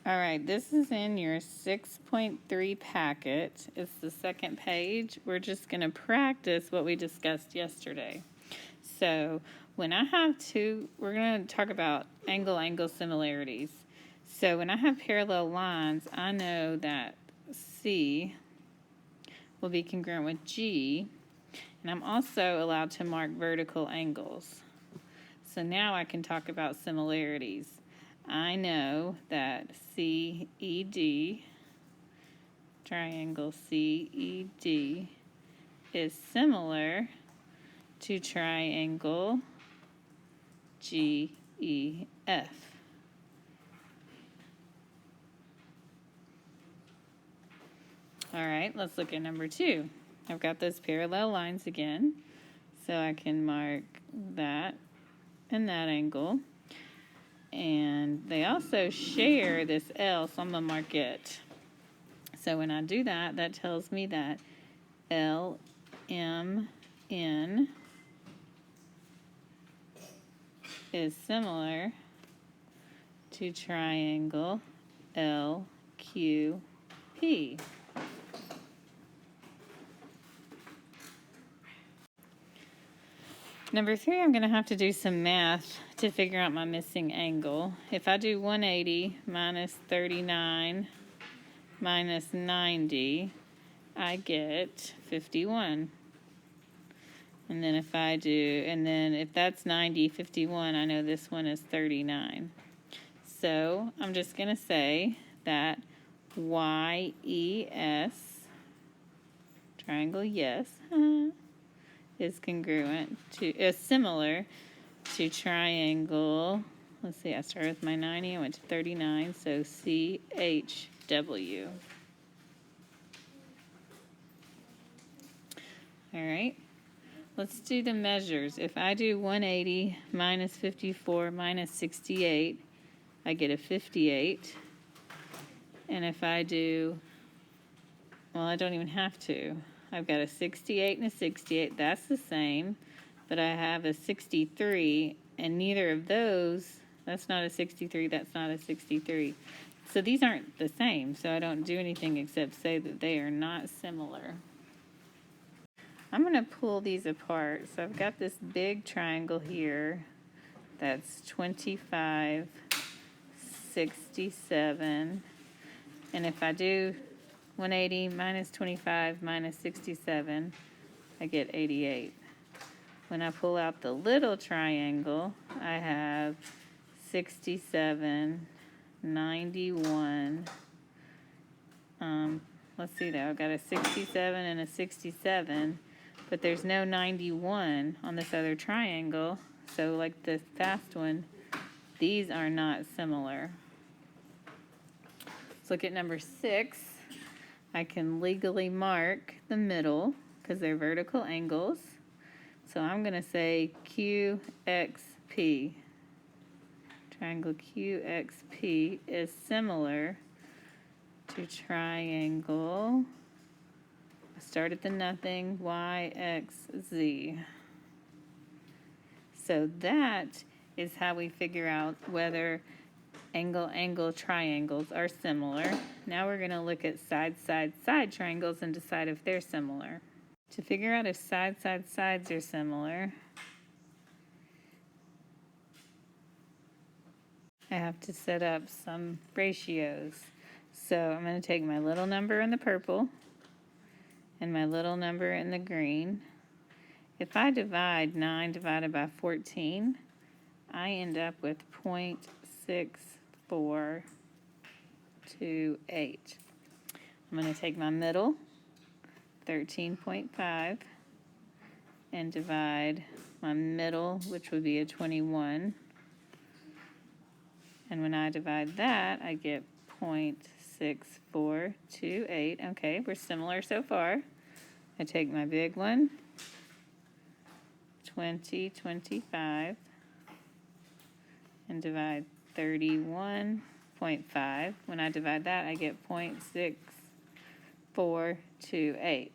All right, this is in your 6.3 packet. It's the second page. We're just going to practice what we discussed yesterday. So when I have we're going to talk about angle-angle similarities. So when I have parallel lines, I know that C will be congruent with G, and I'm also allowed to mark vertical angles. So now I can talk about similarities. I know that CED, triangle CED, is similar to triangle GEF. All right, let's look at number 2. I've got those parallel lines again, so I can mark that and that angle. And they also share this L, so I'm going to mark it. So when I do that, that tells me that LMN is similar to triangle LQP. Number 3, I'm going to have to do some math to figure out my missing angle. If I do 180 minus 39 minus 90, I get 51. And then if that's 90, 51, I know this one is 39. So I'm just going to say that YES, triangle yes, is similar to triangle, let's see, I started with my 90, I went to 39, so CHW. All right, let's do the measures. If I do 180 minus 54 minus 68, I get a 58. And if I do, well, I don't even have to. I've got a 68 and a 68. That's the same. But I have a 63, and neither of those, that's not a 63, that's not a 63. So these aren't the same, so I don't do anything except say that they are not similar. I'm going to pull these apart. So I've got this big triangle here that's 25, 67. And if I do 180 minus 25 minus 67, I get 88. When I pull out the little triangle, I have 67, 91. Let's see though, I've got a 67 and a 67, but there's no 91 on this other triangle. So like this fast one, these are not similar. Let's look at number 6. I can legally mark the middle because they're vertical angles. So I'm going to say QXP. Triangle QXP is similar to triangle, I start at the nothing, YXZ. So that is how we figure out whether angle-angle triangles are similar. Now we're going to look at side-side-side triangles and decide if they're similar. To figure out if side-side-sides are similar, I have to set up some ratios. So I'm going to take my little number in the purple and my little number in the green. If I divide 9 divided by 14, I end up with 0.6428. I'm going to take my middle, 13.5, and divide my middle, which would be a 21. And when I divide that, I get 0.6428. Okay, we're similar so far. I take my big one, 25, and divide 31.5. When I divide that, I get 0.6428.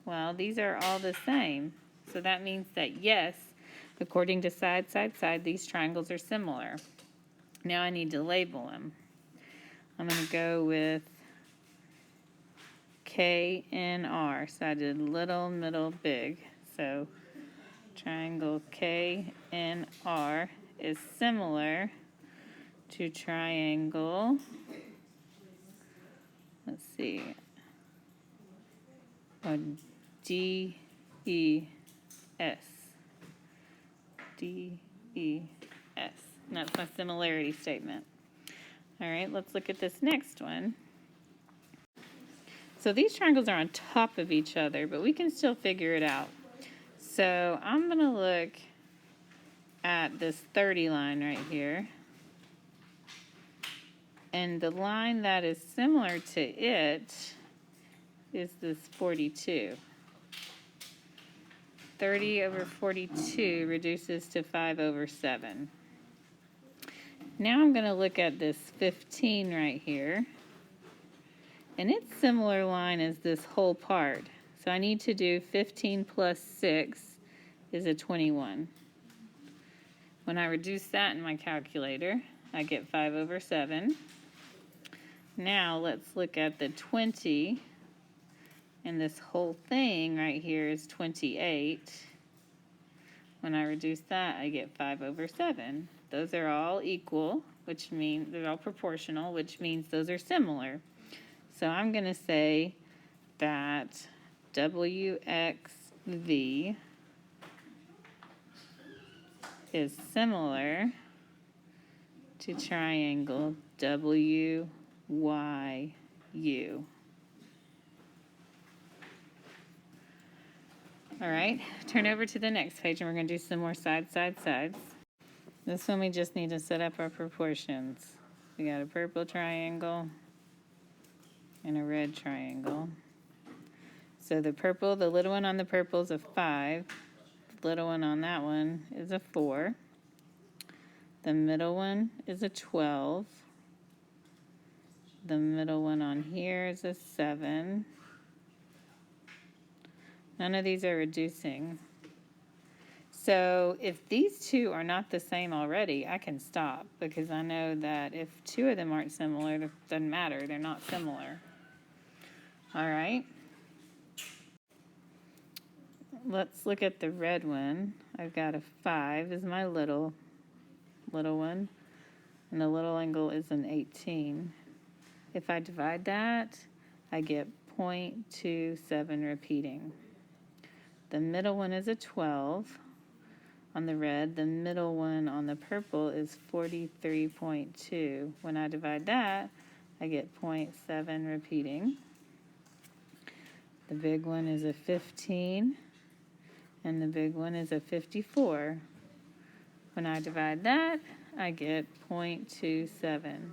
Well, these are all the same. So that means that yes, according to side, these triangles are similar. Now I need to label them. I'm going to go with K and R. So I did little, middle, big. So triangle K and R is similar to triangle, let's see, D, E, S. D, E, S. And that's my similarity statement. All right, let's look at this next one. So these triangles are on top of each other, but we can still figure it out. So I'm going to look at this 30 line right here. And the line that is similar to it is this 42. 30 over 42 reduces to 5 over 7. Now I'm going to look at this 15 right here. And its similar line is this whole part. So I need to do 15 plus 6 is a 21. When I reduce that in my calculator, I get 5 over 7. Now let's look at the 20. And this whole thing right here is 28. When I reduce that, I get 5 over 7. Those are all equal, which means they're all proportional, which means those are similar. So I'm going to say that WXV is similar to triangle WYU. All right, turn over to the next page and we're going to do some more sides. This one we just need to set up our proportions. We got a purple triangle and a red triangle. So the purple, the little one on the purple is a 5. The little one on that one is a 4. The middle one is a 12. The middle one on here is a 7. None of these are reducing. So if these two are not the same already, I can stop because I know that if two of them aren't similar, it doesn't matter. They're not similar. All right. Let's look at the red one. I've got a 5 is my little one, and the little angle is an 18. If I divide that, I get 0.27 repeating. The middle one is a 12 on the red. The middle one on the purple is 43.2. When I divide that, I get 0.7 repeating. The big one is a 15, and the big one is a 54. When I divide that, I get 0.27.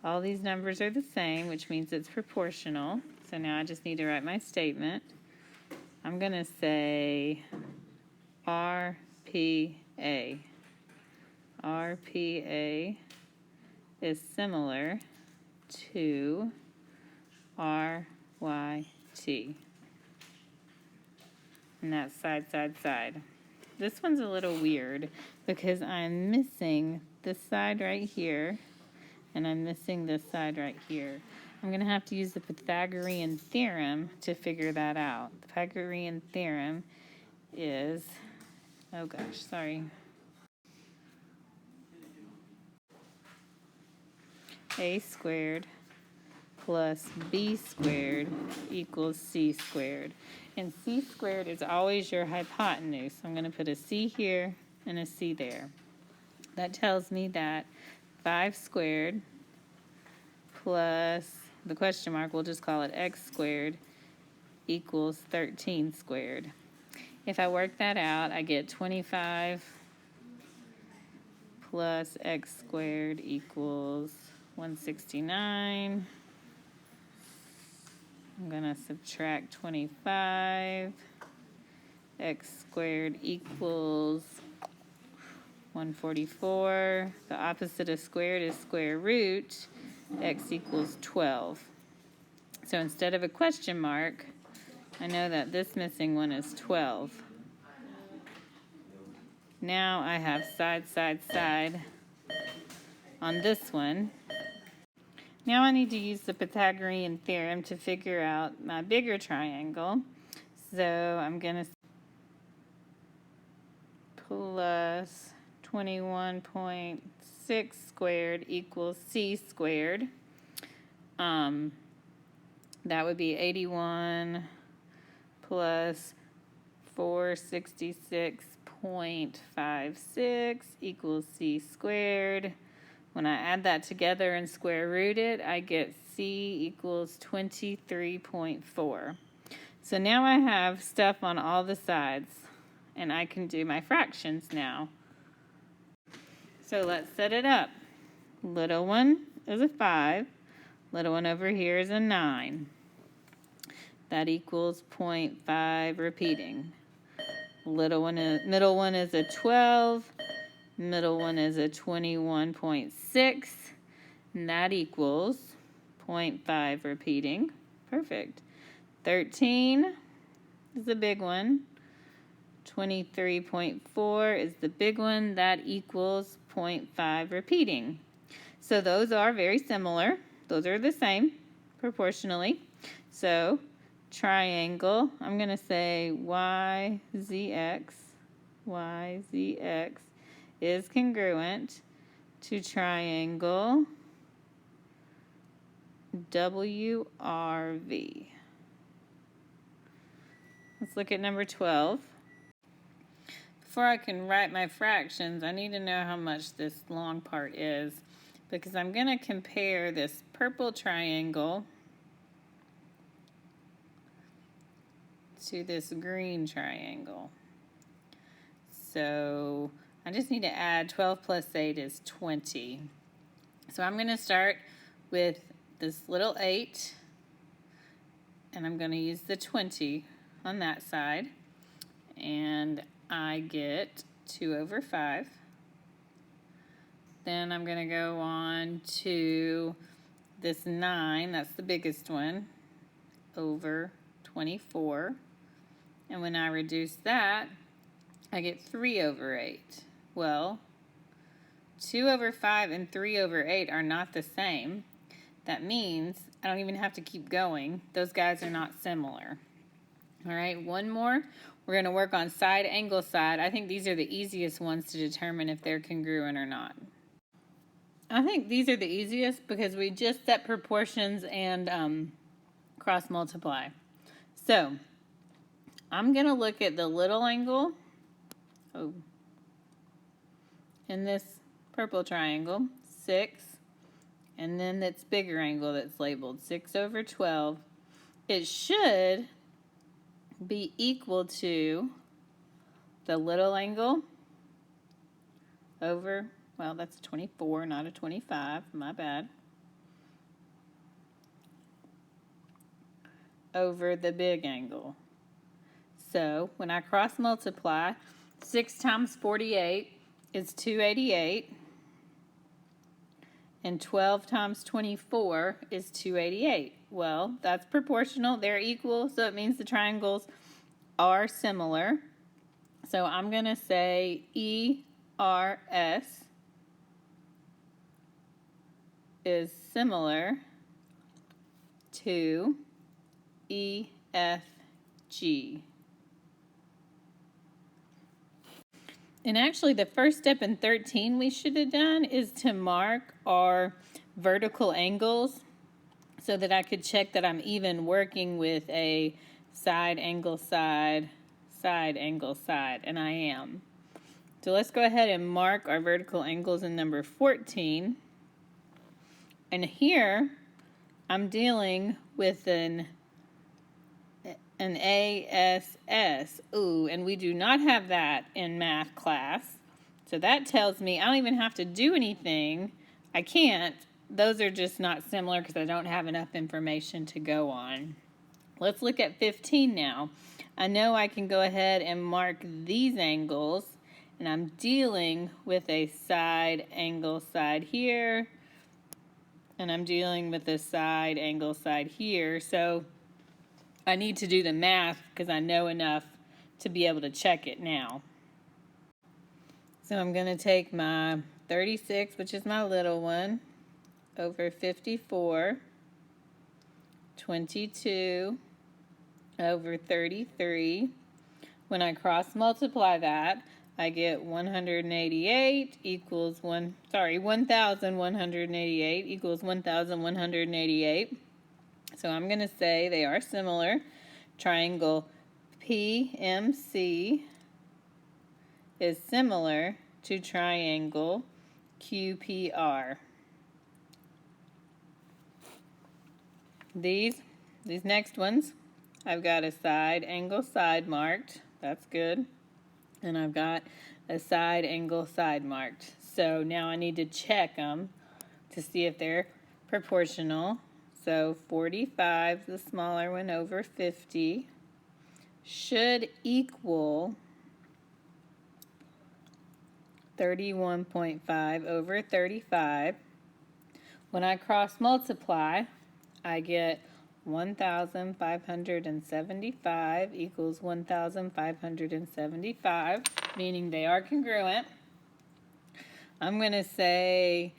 All these numbers are the same, which means it's proportional. So now I just need to write my statement. I'm going to say RPA. RPA is similar to RYT. And that's side. This one's a little weird because I'm missing this side right here and I'm missing this side right here. I'm going to have to use the Pythagorean theorem to figure that out. The Pythagorean theorem is, oh gosh, sorry. A squared plus B squared equals C squared. And C squared is always your hypotenuse. So I'm going to put a C here and a C there. That tells me that 5 squared plus the question mark, we'll just call it x squared, equals 13 squared. If I work that out, I get 25 plus x squared equals 169. I'm going to subtract 25. X squared equals 144. The opposite of squared is square root. X equals 12. So instead of a question mark, I know that this missing one is 12. Now I have side on this one. Now I need to use the Pythagorean theorem to figure out my bigger triangle. So I'm going to plus 21.6 squared equals c squared. That would be 81 plus 466.56 equals c squared. When I add that together and square root it, I get c equals 23.4. So now I have stuff on all the sides, and I can do my fractions now. So let's set it up. Little one is a 5. Little one over here is a 9. That equals 0.5 repeating. Middle one is a 12. Middle one is a 21.6. And that equals 0.5 repeating. Perfect. 13 is the big one. 23.4 is the big one. That equals 0.5 repeating. So those are very similar. Those are the same proportionally. So triangle, I'm going to say YZX is congruent to triangle WRV. Let's look at number 12. Before I can write my fractions, I need to know how much this long part is, because I'm going to compare this purple triangle to this green triangle. So I just need to add 12 plus 8 is 20. So I'm going to start with this little 8, and I'm going to use the 20 on that side, and I get 2 over 5. Then I'm going to go on to this 9, that's the biggest one, over 24. And when I reduce that, I get 3 over 8. Well, 2 over 5 and 3 over 8 are not the same. That means I don't even have to keep going. Those guys are not similar. All right, one more. We're going to work on side, angle, side. I think these are the easiest ones to determine if they're congruent or not. I think these are the easiest because we just set proportions and cross multiply. So I'm going to look at the little angle in this purple triangle, 6, and then this bigger angle that's labeled 6 over 12. It should be equal to the little angle over, well, that's a 24, not a 25, my bad, over the big angle. So when I cross multiply, 6 times 48 is 288, and 12 times 24 is 288. Well, that's proportional. They're equal, so it means the triangles are similar. So I'm going to say ERS is similar to EFG. And actually, the first step in 13 we should have done is to mark our vertical angles so that I could check that I'm even working with a side, angle, side, side, angle, side, and I am. So let's go ahead and mark our vertical angles in number 14. And here, I'm dealing with an ASS. Ooh, and we do not have that in math class. So that tells me I don't even have to do anything. I can't. Those are just not similar because I don't have enough information to go on. Let's look at 15 now. I know I can go ahead and mark these angles, and I'm dealing with a side, angle, side here, and I'm dealing with a side, angle, side here. So I need to do the math because I know enough to be able to check it now. So I'm going to take my 36, which is my little one, over 54, 22 over 33. When I cross multiply that, I get 188 equals 1188 equals 1188. So I'm going to say they are similar. Triangle PMC is similar to triangle QPR. These next ones, I've got a side angle side marked. That's good. And I've got a side angle side marked. So now I need to check them to see if they're proportional. So 45, the smaller one, over 50, should equal 31.5 over 35. When I cross multiply, I get 1,575 equals 1,575, meaning they are congruent. I'm going to say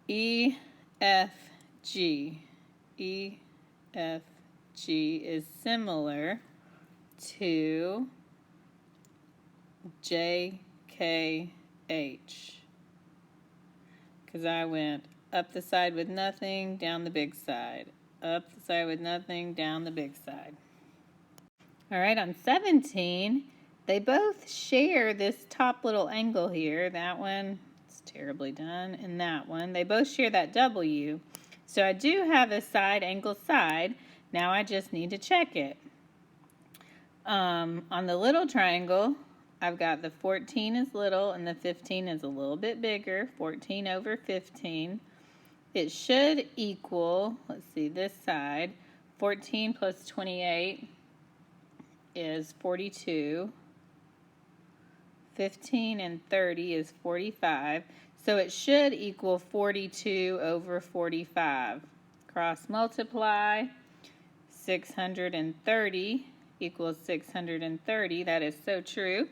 EFG. EFG is similar to JKH, because I went up the side with nothing, down the big side. Up the side with nothing, down the big side. All right, on 17, they both share this top little angle here. That one, it's terribly done. And that one, they both share that W. So I do have a side angle side. Now I just need to check it. On the little triangle, I've got the 14 is little and the 15 is a little bit bigger, 14 over 15. It should equal, let's see, this side, 14 plus 28 is 42. 15 and 30 is 45. So it should equal 42 over 45. Cross multiply, 630 equals 630. That is so true.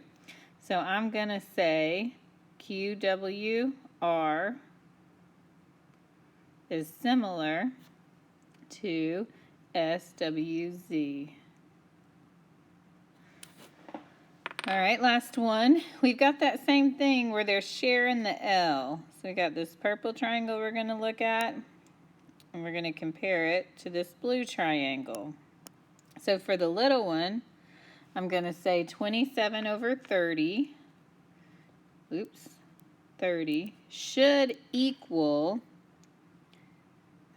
So I'm going to say QWR is similar to SWZ. All right, last one. We've got that same thing where they're sharing the L. So we got this purple triangle we're going to look at, and we're going to compare it to this blue triangle. So for the little one, I'm going to say 27 over 30, 30, should equal,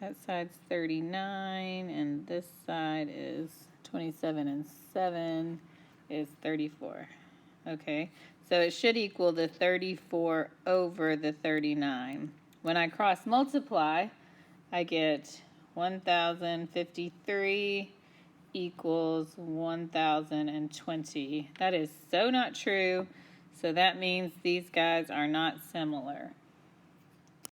that side's 39, and this side is 27 and 7 is 34. Okay, so it should equal the 34 over the 39. When I cross multiply, I get 1,053 equals 1,020. That is so not true, so that means these guys are not similar.